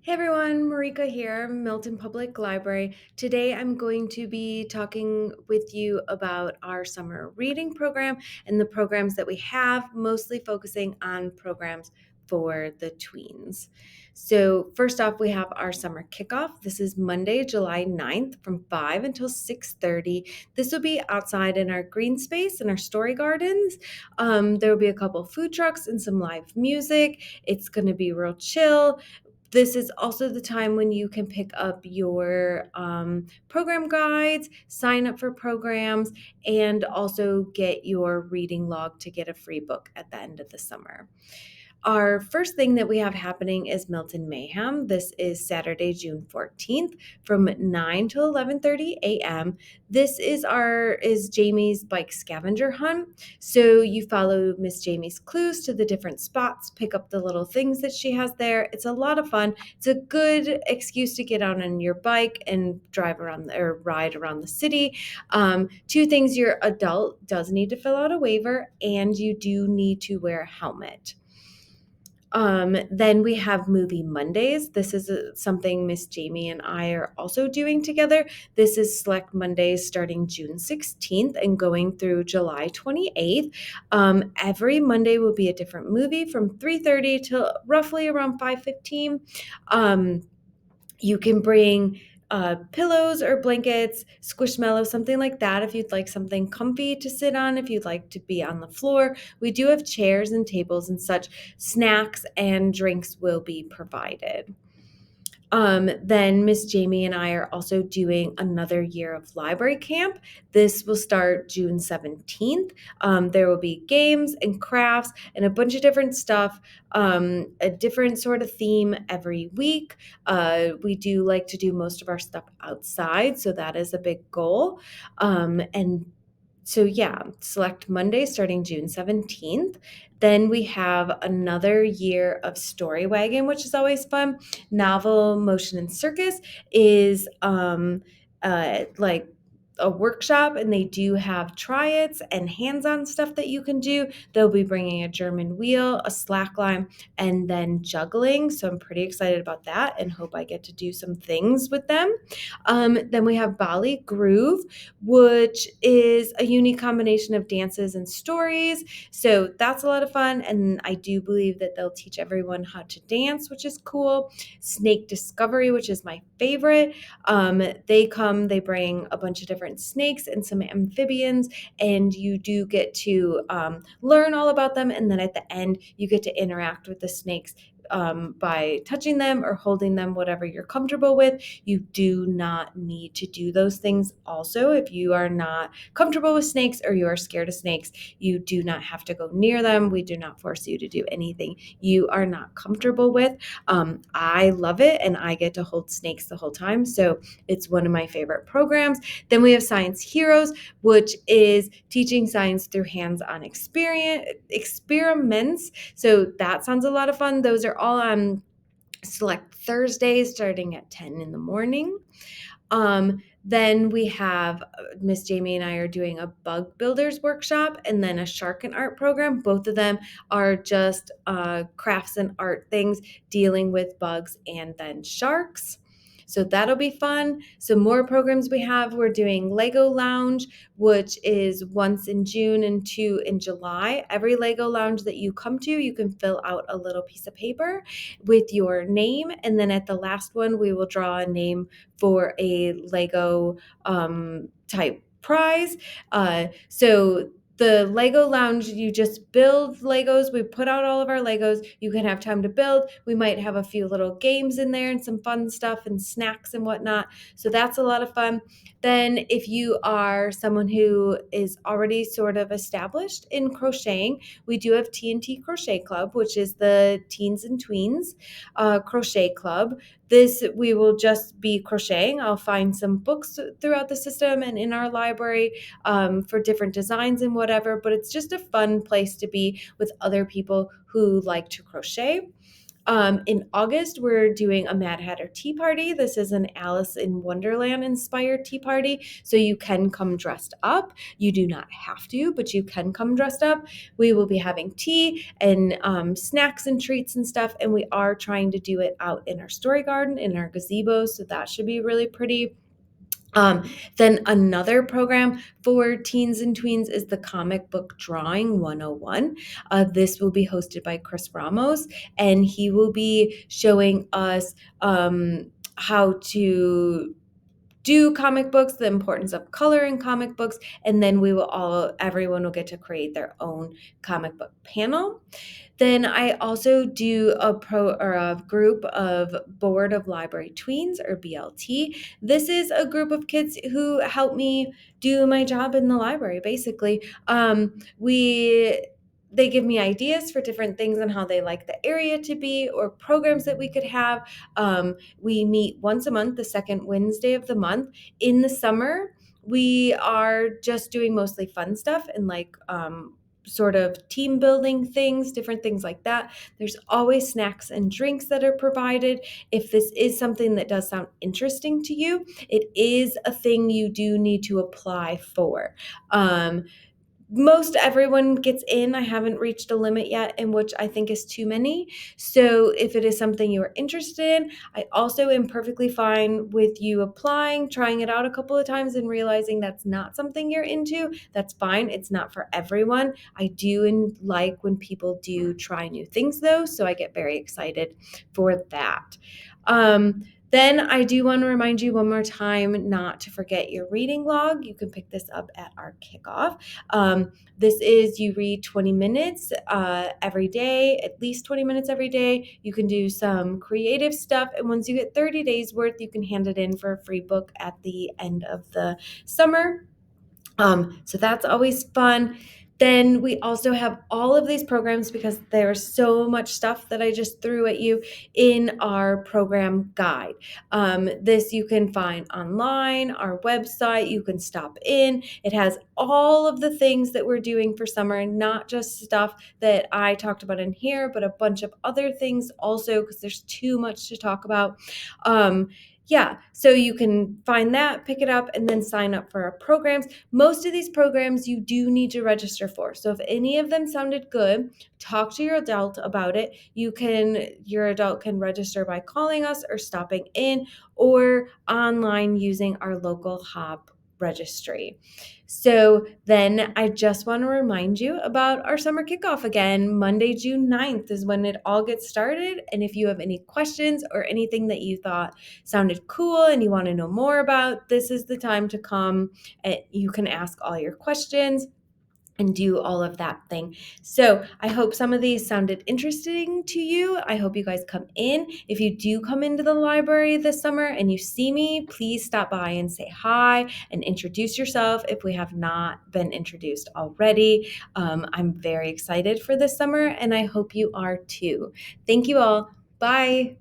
Hey everyone, Marika here, Milton Public Library. Today I'm going to be talking with you about our summer reading program and the programs that we have, mostly focusing on programs for the tweens. So, first off, we have our summer kickoff. This is Monday, July 9th from 5 until 6:30. This will be outside in our green space in our story gardens. There will be a couple food trucks and some live music. It's going to be real chill. This is also the time when you can pick up your program guides, sign up for programs, and also get your reading log to get a free book at the end of the summer. Our first thing that we have happening is Milton Mayhem. This is Saturday, June 14th from 9 to 11:30 a.m. This is Jamie's bike scavenger hunt. So you follow Miss Jamie's clues to the different spots, pick up the little things that she has there. It's a lot of fun. It's a good excuse to get out on your bike and drive around or ride around the city. Two things: your adult does need to fill out a waiver, and you do need to wear a helmet. Then we have Movie Mondays. This is something Miss Jamie and I are also doing together. This is Select Mondays starting June 16th and going through July 28th. Every Monday will be a different movie from 3:30 to roughly around 5:15. You can bring pillows or blankets, squishmallows, something like that if you'd like something comfy to sit on, if you'd like to be on the floor. We do have chairs and tables and such. Snacks and drinks will be provided. Then Miss Jamie and I are also doing another year of library camp. This will start June 17th. There will be games and crafts and a bunch of different stuff, a different sort of theme every week. We do like to do most of our stuff outside, so that is a big goal. Select Monday starting June 17th. Then we have another year of Story Wagon, which is always fun. Novel Motion and Circus is like a workshop, and they do have try-its and hands-on stuff that you can do. They'll be bringing a German wheel, a slack line, and then juggling. So I'm pretty excited about that and hope I get to do some things with them. Then we have Bali Groove, which is a unique combination of dances and stories. So that's a lot of fun. And I do believe that they'll teach everyone how to dance, which is cool. Snake Discovery, which is my favorite. They bring a bunch of different snakes and some amphibians, and you do get to learn all about them. And then at the end, you get to interact with the snakes by touching them or holding them, whatever you're comfortable with. You do not need to do those things. Also, if you are not comfortable with snakes or you are scared of snakes, you do not have to go near them. We do not force you to do anything you are not comfortable with. I love it, and I get to hold snakes the whole time. So it's one of my favorite programs. Then we have Science Heroes, which is teaching science through hands-on experiments. So that sounds a lot of fun. Those are all on Select Thursdays starting at 10 in the morning. Then we have Miss Jamie and I are doing a bug builders workshop and then a shark and art program. Both of them are just crafts and art things dealing with bugs and then sharks. So that'll be fun. Some more programs we have. We're doing Lego Lounge, which is once in June and two in July. Every Lego Lounge that you come to, you can fill out a little piece of paper with your name. And then at the last one, we will draw a name for a Lego type prize. So the Lego Lounge, you just build Legos. We put out all of our Legos. You can have time to build. We might have a few little games in there and some fun stuff and snacks and whatnot. So that's a lot of fun. Then if you are someone who is already sort of established in crocheting, we do have T&T Crochet Club, which is the teens and tweens crochet club. We will just be crocheting. I'll find some books throughout the system and in our library for different designs and whatever, but it's just a fun place to be with other people who like to crochet. In August, we're doing a Mad Hatter Tea Party. This is an Alice in Wonderland inspired tea party. So you can come dressed up. You do not have to, but you can come dressed up. We will be having tea and snacks and treats and stuff. And we are trying to do it out in our story garden, in our gazebo. So that should be really pretty. Then another program for teens and tweens is the Comic Book Drawing 101. This will be hosted by Chris Ramos, and he will be showing us how to do comic books, the importance of color in comic books, and then everyone will get to create their own comic book panel. Then I also do a group of Board of Library Tweens, or BLT. This is a group of kids who help me do my job in the library. Basically, they give me ideas for different things and how they like the area to be, or programs that we could have. We meet once a month, the second Wednesday of the month. In the summer, we are just doing mostly fun stuff and sort of team building things, different things like that. There's always snacks and drinks that are provided. If this is something that does sound interesting to you, it is a thing you do need to apply for. Most everyone gets in. I haven't reached a limit yet, in which I think is too many. So if it is something you are interested in, I also am perfectly fine with you applying, trying it out a couple of times and realizing that's not something you're into. That's fine. It's not for everyone. I do like when people do try new things though, so I get very excited for that. Then I do want to remind you one more time not to forget your reading log. You can pick this up at our kickoff. This is you read 20 minutes every day, at least 20 minutes every day. You can do some creative stuff. And once you get 30 days worth, you can hand it in for a free book at the end of the summer. So that's always fun. Then we also have all of these programs, because there's so much stuff that I just threw at you, in our program guide. This you can find online, our website, you can stop in. It has all of the things that we're doing for summer, not just stuff that I talked about in here, but a bunch of other things also, because there's too much to talk about. So you can find that, pick it up, and then sign up for our programs. Most of these programs you do need to register for. So if any of them sounded good, talk to your adult about it. Your adult can register by calling us or stopping in, or online using our local hub registry. So then I just want to remind you about our summer kickoff again. Monday, June 9th is when it all gets started. And if you have any questions or anything that you thought sounded cool and you want to know more about, this is the time to come, and you can ask all your questions and do all of that thing. So I hope some of these sounded interesting to you. I hope you guys come in. If you do come into the library this summer and you see me, please stop by and say hi and introduce yourself if we have not been introduced already. I'm very excited for this summer, and I hope you are too. Thank you all. Bye.